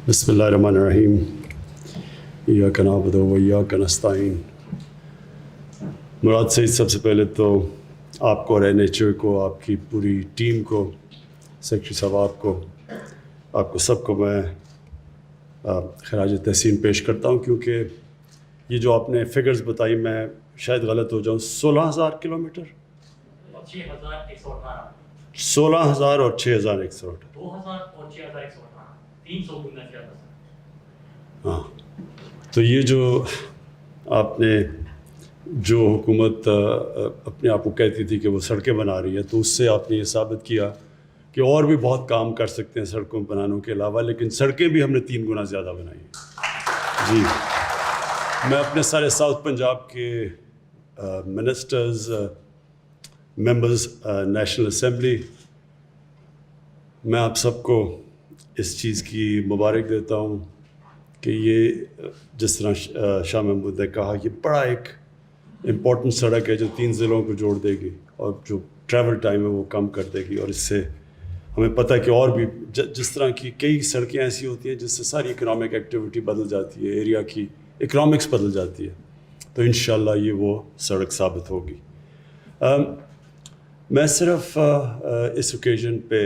بسم اللہ الرحمن الرحیم ایاک نعبد و ایاک نستعین. مراد سعید، سب سے پہلے تو آپ کو اور این ایچ او کو، آپ کی پوری ٹیم کو، سیکرٹری صاحب آپ کو سب کو میں خراج تحسین پیش کرتا ہوں، کیونکہ یہ جو آپ نے فگرز بتائی میں شاید غلط ہو جاؤں. 16,000 کلومیٹر، 16,000 اور 6,118. 2,000 اور 6,118، 300 گنا زیادہ. ہاں، تو یہ جو آپ نے جو حکومت اپنے آپ کو کہتی تھی کہ وہ سڑکیں بنا رہی ہے، تو اس سے آپ نے یہ ثابت کیا کہ اور بھی بہت کام کر سکتے ہیں سڑکوں بنانے کے علاوہ، لیکن سڑکیں بھی ہم نے 3 گنا زیادہ بنائی ہیں. جی، میں اپنے سارے ساؤتھ پنجاب کے منسٹرز، ممبرز نیشنل اسمبلی، میں آپ سب کو اس چیز کی مبارک دیتا ہوں کہ یہ جس طرح شاہ محمود نے کہا، یہ بڑا ایک امپورٹنٹ سڑک ہے جو 3 ضلعوں کو جوڑ دے گی اور جو ٹریول ٹائم ہے وہ کم کر دے گی. اور اس سے ہمیں پتہ ہے کہ اور بھی جس طرح کی کئی سڑکیں ایسی ہوتی ہیں جس سے ساری اکنامک ایکٹیویٹی بدل جاتی ہے، ایریا کی اکنامکس بدل جاتی ہے، تو انشاءاللہ یہ وہ سڑک ثابت ہوگی. میں صرف اس اوکیزن پہ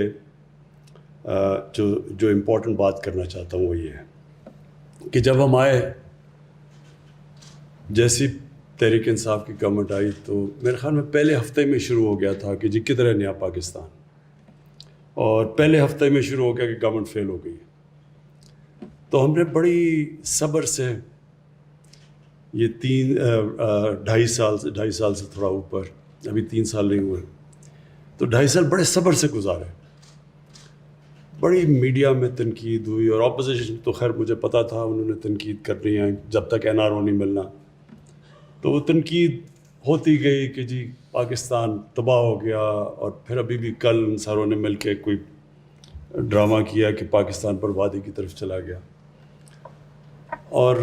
جو امپورٹنٹ بات کرنا چاہتا ہوں وہ یہ ہے کہ جب ہم آئے، جیسی تحریک انصاف کی گورنمنٹ آئی، تو میرے خیال میں پہلے ہفتے میں شروع ہو گیا تھا کہ جی کدھر ہے نیا پاکستان، اور پہلے ہفتے میں شروع ہو گیا کہ گورنمنٹ فیل ہو گئی. تو ہم نے بڑی صبر سے یہ 2.5 سال سے تھوڑا اوپر، ابھی 3 سال نہیں ہوئے، تو 2.5 سال بڑے صبر سے گزارے. بڑی میڈیا میں تنقید ہوئی، اور اپوزیشن تو خیر مجھے پتا تھا انہوں نے تنقید کرنی ہے جب تک این آر او نہیں ملنا، تو وہ تنقید ہوتی گئی کہ جی پاکستان تباہ ہو گیا. اور پھر ابھی بھی کل ان ساروں نے مل کے کوئی ڈرامہ کیا کہ پاکستان بربادی کی طرف چلا گیا. اور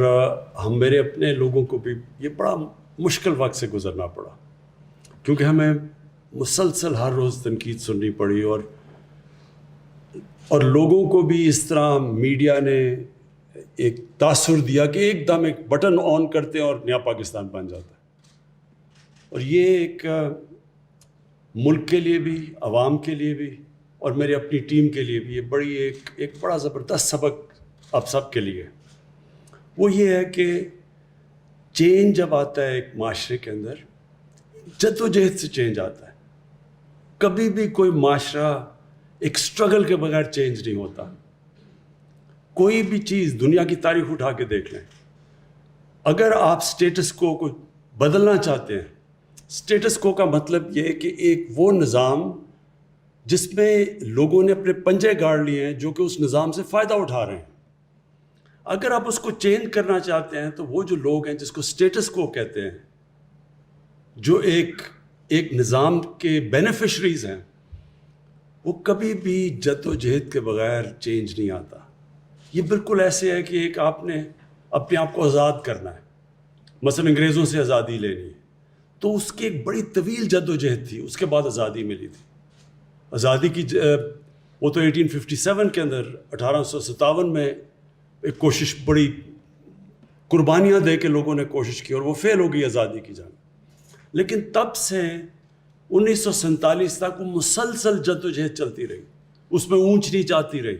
میرے اپنے لوگوں کو بھی یہ بڑا مشکل وقت سے گزرنا پڑا، کیونکہ ہمیں مسلسل ہر روز تنقید سننی پڑی، اور لوگوں کو بھی اس طرح میڈیا نے ایک تاثر دیا کہ ایک دم ایک بٹن آن کرتے ہیں اور نیا پاکستان بن جاتا ہے. اور یہ ایک ملک کے لیے بھی، عوام کے لیے بھی، اور میرے اپنی ٹیم کے لیے بھی یہ بڑی ایک بڑا زبردست سبق آپ سب کے لیے. وہ یہ ہے کہ چینج جب آتا ہے ایک معاشرے کے اندر، جدوجہد سے چینج آتا ہے. کبھی بھی کوئی معاشرہ ایک سٹرگل کے بغیر چینج نہیں ہوتا. کوئی بھی چیز دنیا کی تاریخ اٹھا کے دیکھ لیں، اگر آپ سٹیٹس کو بدلنا چاہتے ہیں، سٹیٹس کو کا مطلب یہ ہے کہ ایک وہ نظام جس میں لوگوں نے اپنے پنجے گاڑ لیے ہیں جو کہ اس نظام سے فائدہ اٹھا رہے ہیں، اگر آپ اس کو چینج کرنا چاہتے ہیں تو وہ جو لوگ ہیں جس کو سٹیٹس کو کہتے ہیں، جو ایک نظام کے بینیفیشریز ہیں، وہ کبھی بھی جد و جہد کے بغیر چینج نہیں آتا. یہ بالکل ایسے ہے کہ ایک آپ نے اپنے آپ کو آزاد کرنا ہے، مثلا انگریزوں سے آزادی لینی ہے، تو اس کی ایک بڑی طویل جد و جہد تھی، اس کے بعد آزادی ملی تھی. آزادی کی وہ تو 1857 کے اندر، 1857 میں ایک کوشش، بڑی قربانیاں دے کے لوگوں نے کوشش کی، اور وہ فیل ہو گئی آزادی کی جانب. لیکن تب سے 1947 تک وہ مسلسل جد و جہد چلتی رہی، اس میں اونچ نیچ آتی رہی.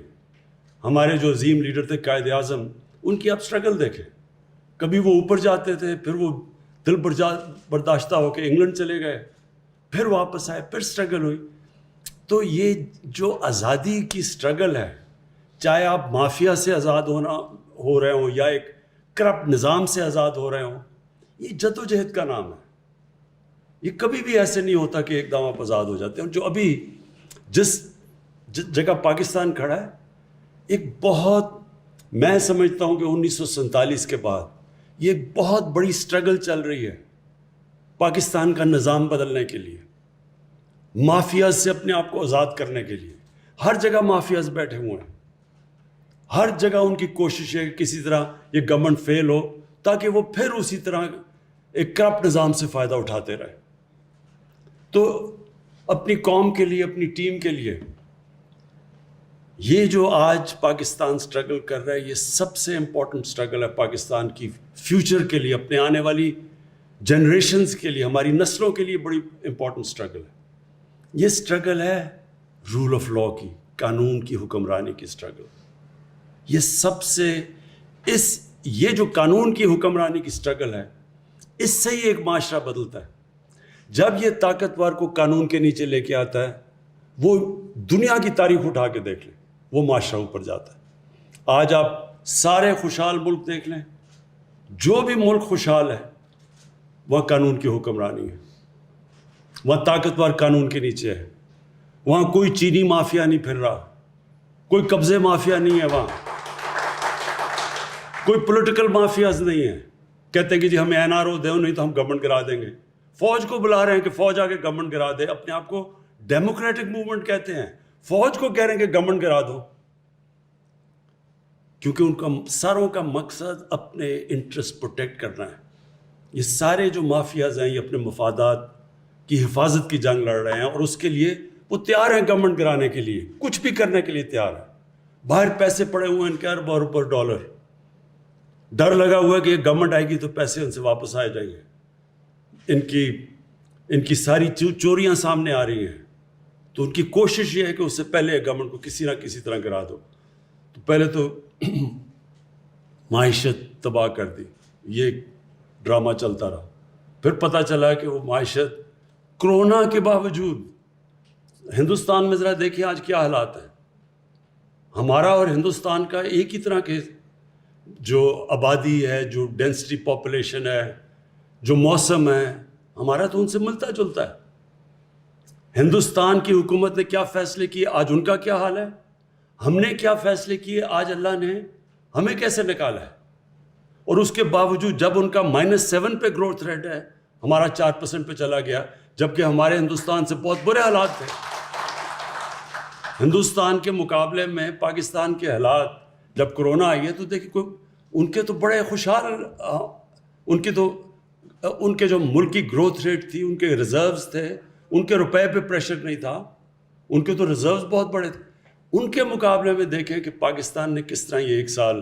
ہمارے جو عظیم لیڈر تھے قائد اعظم، ان کی آپ سٹرگل دیکھیں، کبھی وہ اوپر جاتے تھے، پھر وہ دل برداشتہ ہو کے انگلینڈ چلے گئے، پھر واپس آئے، پھر سٹرگل ہوئی. تو یہ جو آزادی کی سٹرگل ہے، چاہے آپ مافیا سے آزاد ہو رہے ہوں یا ایک کرپٹ نظام سے آزاد ہو رہے ہوں، یہ جد و جہد کا نام ہے. یہ کبھی بھی ایسے نہیں ہوتا کہ ایک دم آپ آزاد ہو جاتے ہیں. جو ابھی جس جگہ پاکستان کھڑا ہے، ایک بہت، میں سمجھتا ہوں کہ 1947 کے بعد یہ ایک بہت بڑی سٹرگل چل رہی ہے پاکستان کا نظام بدلنے کے لیے، مافیاز سے اپنے آپ کو آزاد کرنے کے لیے. ہر جگہ مافیاز بیٹھے ہوئے ہیں، ہر جگہ ان کی کوشش ہے کہ کسی طرح یہ گورنمنٹ فیل ہو تاکہ وہ پھر اسی طرح ایک کرپٹ نظام سے فائدہ اٹھاتے رہے. تو اپنی قوم کے لیے، اپنی ٹیم کے لیے یہ جو آج پاکستان سٹرگل کر رہا ہے یہ سب سے امپورٹنٹ سٹرگل ہے پاکستان کی فیوچر کے لیے, اپنے آنے والی جنریشنز کے لیے, ہماری نسلوں کے لیے بڑی امپورٹنٹ سٹرگل ہے. یہ سٹرگل ہے رول آف لا کی, قانون کی حکمرانی کی سٹرگل. یہ سب سے یہ جو قانون کی حکمرانی کی سٹرگل ہے, اس سے ہی ایک معاشرہ بدلتا ہے. جب یہ طاقتور کو قانون کے نیچے لے کے آتا ہے, وہ دنیا کی تاریخ اٹھا کے دیکھ لیں, وہ معاشرہ اوپر جاتا ہے. آج آپ سارے خوشحال ملک دیکھ لیں, جو بھی ملک خوشحال ہے وہاں قانون کی حکمرانی ہے, وہاں طاقتور قانون کے نیچے ہے, وہاں کوئی چینی مافیا نہیں پھر رہا, کوئی قبضے مافیا نہیں ہے, وہاں کوئی پولیٹیکل مافیاز نہیں ہے. کہتے ہیں کہ جی ہمیں NRO دو نہیں تو ہم گورنمنٹ گرا دیں گے. فوج کو بلا رہے ہیں کہ فوج آ کے گورنمنٹ گرا دے. اپنے آپ کو ڈیموکریٹک موومنٹ کہتے ہیں, فوج کو کہہ رہے ہیں کہ گورنمنٹ گرا دو, کیونکہ ان کا ساروں کا مقصد اپنے انٹرسٹ پروٹیکٹ کرنا ہے. یہ سارے جو مافیاز ہیں یہ اپنے مفادات کی حفاظت کی جنگ لڑ رہے ہیں, اور اس کے لیے وہ تیار ہیں گورنمنٹ گرانے کے لیے, کچھ بھی کرنے کے لیے تیار ہیں. باہر پیسے پڑے ہوئے ہیں ان کے اربوں روپے ڈالر, ڈر لگا ہوا ہے کہ یہ گورنمنٹ آئے گی تو پیسے ان سے واپس آ جائیں گے. ان کی ساری چوریاں سامنے آ رہی ہیں, تو ان کی کوشش یہ ہے کہ اس سے پہلے گورنمنٹ کو کسی نہ کسی طرح گرا دو. تو پہلے تو معیشت تباہ کر دی, یہ ڈرامہ چلتا رہا. پھر پتہ چلا کہ وہ معیشت کرونا کے باوجود, ہندوستان میں ذرا دیکھیں آج کیا حالات ہیں. ہمارا اور ہندوستان کا ایک ہی طرح کے جو آبادی ہے, جو ڈینسٹی پاپولیشن ہے, جو موسم ہے, ہمارا تو ان سے ملتا جلتا ہے. ہندوستان کی حکومت نے کیا فیصلے کیے, آج ان کا کیا حال ہے. ہم نے کیا فیصلے کیے, آج اللہ نے ہمیں کیسے نکالا ہے. اور اس کے باوجود جب ان کا -7 پہ گروتھ ریٹ ہے, ہمارا 4% پہ چلا گیا, جبکہ ہمارے ہندوستان سے بہت برے حالات تھے. ہندوستان کے مقابلے میں پاکستان کے حالات جب کرونا آئی ہے تو دیکھیں ان کے تو بڑے خوشحال, ان کے جو ملک کی گروتھ ریٹ تھی, ان کے ریزروز تھے, ان کے روپے پہ پریشر نہیں تھا, ان کے تو ریزروز بہت بڑے تھے. ان کے مقابلے میں دیکھیں کہ پاکستان نے کس طرح یہ ایک سال,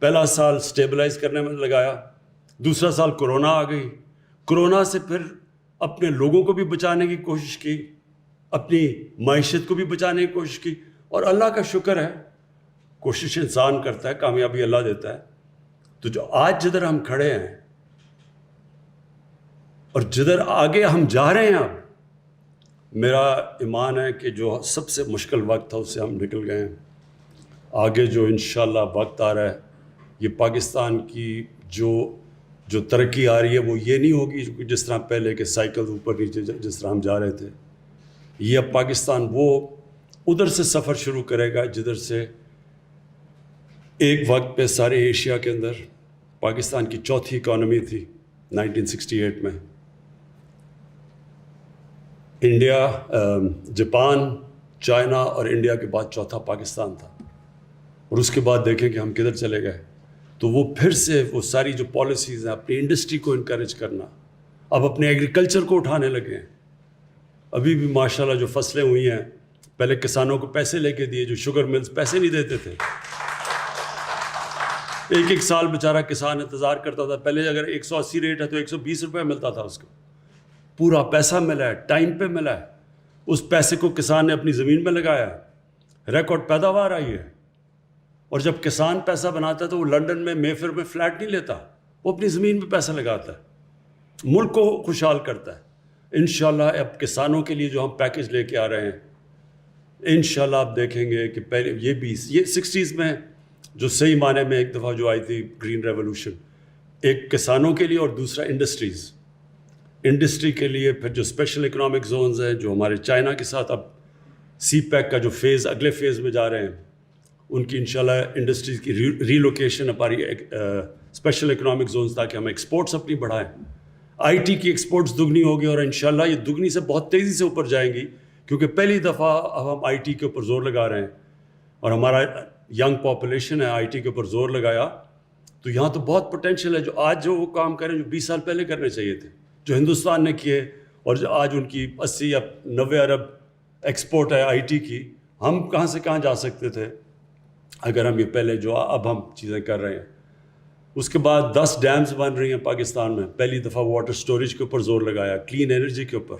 پہلا سال سٹیبلائز کرنے میں لگایا, دوسرا سال کرونا آ گئی, کرونا سے پھر اپنے لوگوں کو بھی بچانے کی کوشش کی, اپنی معیشت کو بھی بچانے کی کوشش کی. اور اللہ کا شکر ہے, کوشش انسان کرتا ہے, کامیابی اللہ دیتا ہے. تو جو آج جدھر ہم کھڑے ہیں اور جدھر آگے ہم جا رہے ہیں, اب میرا ایمان ہے کہ جو سب سے مشکل وقت تھا اس سے ہم نکل گئے ہیں. آگے جو انشاءاللہ وقت آ رہا ہے, یہ پاکستان کی جو ترقی آ رہی ہے وہ یہ نہیں ہوگی جس طرح پہلے کے سائیکل اوپر نیچے جس طرح ہم جا رہے تھے. یہ اب پاکستان وہ ادھر سے سفر شروع کرے گا جدھر سے ایک وقت پہ سارے ایشیا کے اندر پاکستان کی چوتھی اکانومی تھی 1968 میں. انڈیا, جاپان, چائنا اور انڈیا کے بعد چوتھا پاکستان تھا. اور اس کے بعد دیکھیں کہ ہم کدھر چلے گئے. تو وہ پھر سے وہ ساری جو پالیسیز ہیں, اپنی انڈسٹری کو انکریج کرنا, اب اپنے ایگریکلچر کو اٹھانے لگے ہیں. ابھی بھی ماشاءاللہ جو فصلیں ہوئی ہیں, پہلے کسانوں کو پیسے لے کے دیے, جو شوگر ملز پیسے نہیں دیتے تھے. ایک سال بیچارہ کسان انتظار کرتا تھا. پہلے اگر 180 ریٹ ہے تو 120 روپے ملتا تھا اس کو. پورا پیسہ ملا ہے, ٹائم پہ ملا ہے. اس پیسے کو کسان نے اپنی زمین میں لگایا, ریکارڈ پیداوار آئی ہے. اور جب کسان پیسہ بناتا ہے تو وہ لنڈن میں میفر میں فلیٹ نہیں لیتا, وہ اپنی زمین پہ پیسہ لگاتا ہے, ملک کو خوشحال کرتا ہے. انشاءاللہ اب کسانوں کے لیے جو ہم پیکج لے کے آ رہے ہیں, انشاءاللہ آپ دیکھیں گے کہ پہلے یہ 60s میں جو صحیح معنی میں ایک دفعہ جو آئی تھی گرین ریولوشن, ایک کسانوں کے لیے اور دوسرا انڈسٹری کے لیے. پھر جو اسپیشل اکنامک زونز ہیں جو ہمارے چائنا کے ساتھ اب سی پیک کا جو فیز اگلے فیز میں جا رہے ہیں, ان کی انشاءاللہ انڈسٹریز کی ری لوکیشن ہماری اسپیشل اکنامک زونز, تاکہ ہم ایکسپورٹس اپنی بڑھائیں. آئی ٹی کی ایکسپورٹس دگنی ہوگی اور انشاءاللہ یہ دگنی سے بہت تیزی سے اوپر جائیں گی, کیونکہ پہلی دفعہ اب ہم آئی ٹی کے اوپر زور لگا رہے ہیں. اور ہمارا ینگ پاپولیشن ہے, آئی ٹی کے اوپر زور لگایا تو یہاں تو بہت پوٹینشیل ہے. جو آج جو وہ کام کریں جو 20 سال پہلے کرنے چاہیے تھے, جو ہندوستان نے کیے, اور جو آج ان کی 80 یا 90 ارب ایکسپورٹ ہے آئی ٹی کی, ہم کہاں سے کہاں جا سکتے تھے اگر ہم یہ پہلے جو اب ہم چیزیں کر رہے ہیں. اس کے بعد 10 ڈیمز بن رہی ہیں پاکستان میں. پہلی دفعہ واٹر سٹوریج کے اوپر زور لگایا, کلین انرجی کے اوپر.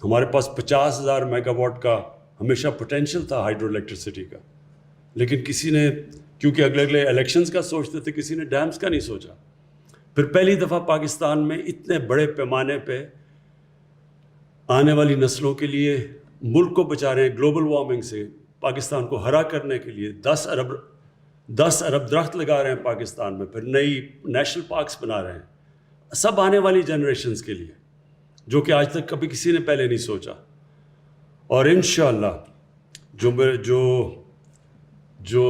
ہمارے پاس 50,000 میگا واٹ کا ہمیشہ پوٹینشیل تھا ہائیڈرو الیکٹریسٹی کا, لیکن کسی نے کیونکہ اگلے الیکشنز کا سوچتے تھے, کسی نے ڈیمز کا نہیں سوچا. پھر پہلی دفعہ پاکستان میں اتنے بڑے پیمانے پہ آنے والی نسلوں کے لیے ملک کو بچا رہے ہیں گلوبل وارمنگ سے. پاکستان کو ہرا کرنے کے لیے 10 ارب درخت لگا رہے ہیں پاکستان میں. پھر نئی نیشنل پارکس بنا رہے ہیں, سب آنے والی جنریشنز کے لیے, جو کہ آج تک کبھی کسی نے پہلے نہیں سوچا. اور انشاءاللہ جو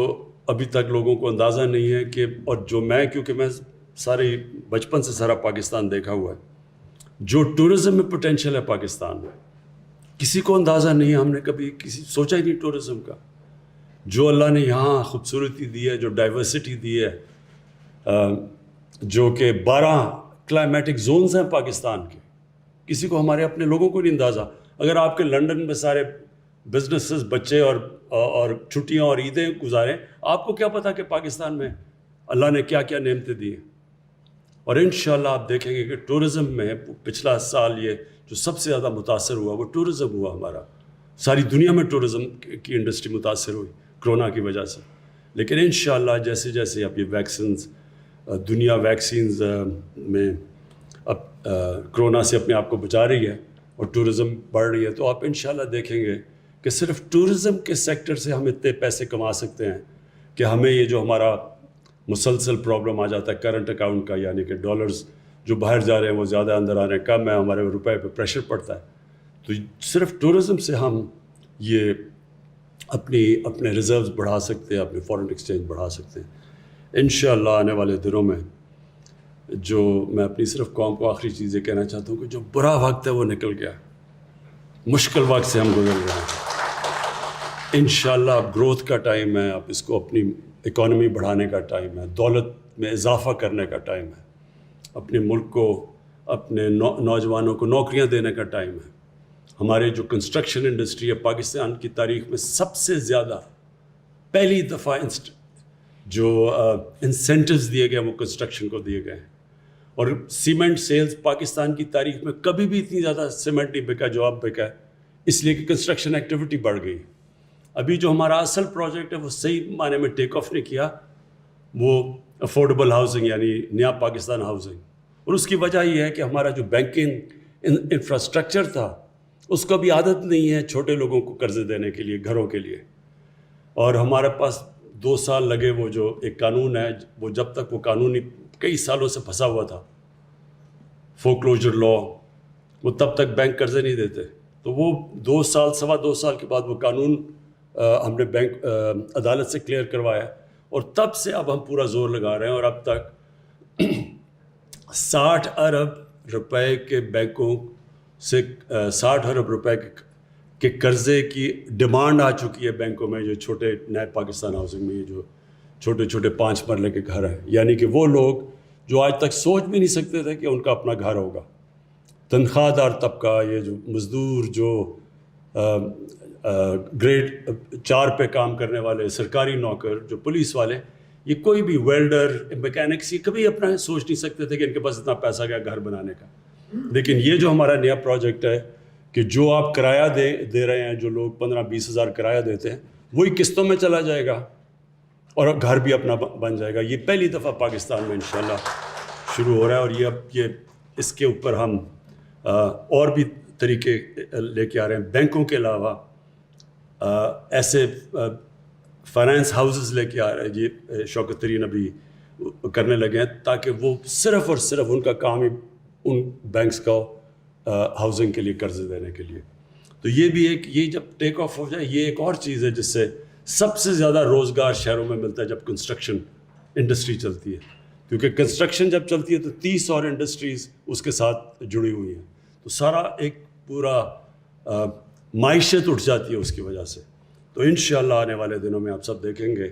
ابھی تک لوگوں کو اندازہ نہیں ہے کہ, اور جو میں کیونکہ میں سارے بچپن سے سارا پاکستان دیکھا ہوا ہے, جو ٹورزم میں پوٹینشیل ہے پاکستان میں, کسی کو اندازہ نہیں ہے. ہم نے کبھی سوچا ہی نہیں ٹورزم کا. جو اللہ نے یہاں خوبصورتی دی ہے, جو ڈائیورسٹی دی ہے, جو کہ 12 کلائمیٹک زونز ہیں پاکستان کے, کسی کو, ہمارے اپنے لوگوں کو نہیں اندازہ. اگر آپ کے لنڈن میں سارے بزنسز بچے اور چھٹیاں اور عیدیں گزاریں, آپ کو کیا پتا کہ پاکستان میں اللہ نے کیا کیا نعمتیں دی ہیں. اور انشاءاللہ آپ دیکھیں گے کہ ٹورزم میں پچھلا سال یہ جو سب سے زیادہ متاثر ہوا وہ ٹورزم ہوا ہمارا. ساری دنیا میں ٹورزم کی انڈسٹری متاثر ہوئی کرونا کی وجہ سے. لیکن انشاءاللہ جیسے جیسے اب یہ ویکسینز, دنیا ویکسینز میں اب کرونا سے اپنے آپ کو بچا رہی ہے اور ٹورزم بڑھ رہی ہے, تو آپ انشاءاللہ دیکھیں گے کہ صرف ٹورزم کے سیکٹر سے ہم اتنے پیسے کما سکتے ہیں کہ ہمیں یہ جو ہمارا مسلسل پرابلم آ جاتا ہے کرنٹ اکاؤنٹ کا, یعنی کہ ڈالرز جو باہر جا رہے ہیں وہ زیادہ اندر آ رہے ہیں, کم ہے, ہمارے روپے پہ پریشر پڑتا ہے. تو صرف ٹورزم سے ہم یہ اپنے ریزروز بڑھا سکتے ہیں, اپنے فارن ایکسچینج بڑھا سکتے ہیں انشاءاللہ. آنے والے دنوں میں جو میں اپنی صرف قوم کو آخری چیز یہ کہنا چاہتا ہوں کہ جو برا وقت ہے وہ نکل گیا, مشکل وقت سے ہم گزر رہے ہیں. انشاءاللہ اب گروتھ کا ٹائم ہے, اب اس کو اپنی اکانومی بڑھانے کا ٹائم ہے, دولت میں اضافہ کرنے کا ٹائم ہے, اپنے ملک کو, اپنے نوجوانوں کو نوکریاں دینے کا ٹائم ہے. ہمارے جو کنسٹرکشن انڈسٹری ہے پاکستان کی تاریخ میں سب سے زیادہ پہلی دفعہ جو انسینٹیوز دیے گئے وہ کنسٹرکشن کو دیے گئے ہیں. اور سیمنٹ سیلز پاکستان کی تاریخ میں کبھی بھی اتنی زیادہ سیمنٹ نہیں بکا جو اب بکا ہے, اس لیے کہ کنسٹرکشن ایکٹیویٹی بڑھ گئی. ابھی جو ہمارا اصل پروجیکٹ ہے وہ صحیح معنی میں ٹیک آف نہیں کیا, وہ افورڈیبل ہاؤسنگ یعنی نیا پاکستان ہاؤسنگ. اور اس کی وجہ یہ ہے کہ ہمارا جو بینکنگ انفراسٹرکچر تھا اس کو بھی عادت نہیں ہے چھوٹے لوگوں کو قرضے دینے کے لیے, گھروں کے لیے. اور ہمارے پاس 2 سال لگے, وہ جو ایک قانون ہے وہ جب تک وہ قانونی کئی سالوں سے پھنسا ہوا تھا, فورکلوجر لا, وہ تب تک بینک قرضے نہیں دیتے. تو وہ 2 سال 2.25 سال کے بعد وہ قانون ہم نے بینک عدالت سے کلیئر کروایا, اور تب سے اب ہم پورا زور لگا رہے ہیں. اور اب تک 60 ارب روپے کے بینکوں سے 60 ارب روپے کے قرضے کی ڈیمانڈ آ چکی ہے بینکوں میں, جو چھوٹے نئے پاکستان ہاؤسنگ میں یہ جو چھوٹے چھوٹے 5 مرلے کے گھر ہیں, یعنی کہ وہ لوگ جو آج تک سوچ بھی نہیں سکتے تھے کہ ان کا اپنا گھر ہوگا. تنخواہ دار طبقہ, یہ جو مزدور, جو گریڈ 4 پہ کام کرنے والے, سرکاری نوکر, جو پولیس والے, یہ کوئی بھی ویلڈر, میکینکس, یہ کبھی اپنا سوچ نہیں سکتے تھے کہ ان کے پاس اتنا پیسہ گیا گھر بنانے کا. لیکن یہ جو ہمارا نیا پروجیکٹ ہے کہ جو آپ کرایہ دے رہے ہیں, جو لوگ 15-20 ہزار کرایہ دیتے ہیں, وہی قسطوں میں چلا جائے گا اور گھر بھی اپنا بن جائے گا. یہ پہلی دفعہ پاکستان میں انشاءاللہ شروع ہو رہا ہے. اور یہ اب اس کے اوپر ہم اور بھی طریقے لے کے آ رہے ہیں. بینکوں کے علاوہ ایسے فائنانس ہاؤسز لے کے آ رہے ہیں, یہ شوکت ترین ابھی کرنے لگے ہیں, تاکہ وہ صرف اور صرف ان کا کام ہی ان بینکس کا ہاؤسنگ کے لیے قرضے دینے کے لیے. تو یہ بھی ایک, یہ جب ٹیک آف ہو جائے, یہ ایک اور چیز ہے جس سے سب سے زیادہ روزگار شہروں میں ملتا ہے جب کنسٹرکشن انڈسٹری چلتی ہے. کیونکہ کنسٹرکشن جب چلتی ہے تو 30 اور انڈسٹریز اس کے ساتھ جڑی ہوئی ہیں, تو سارا ایک پورا معیشت اٹھ جاتی ہے اس کی وجہ سے. تو انشاءاللہ آنے والے دنوں میں آپ سب دیکھیں گے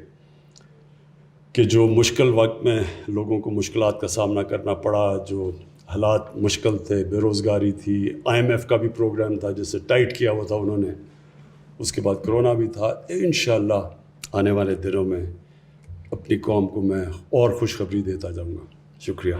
کہ جو مشکل وقت میں لوگوں کو مشکلات کا سامنا کرنا پڑا, جو حالات مشکل تھے, بے روزگاری تھی, IMF کا بھی پروگرام تھا جسے ٹائٹ کیا ہوا تھا انہوں نے, اس کے بعد کرونا بھی تھا. انشاءاللہ آنے والے دنوں میں اپنی قوم کو میں اور خوشخبری دیتا جاؤں گا. شکریہ.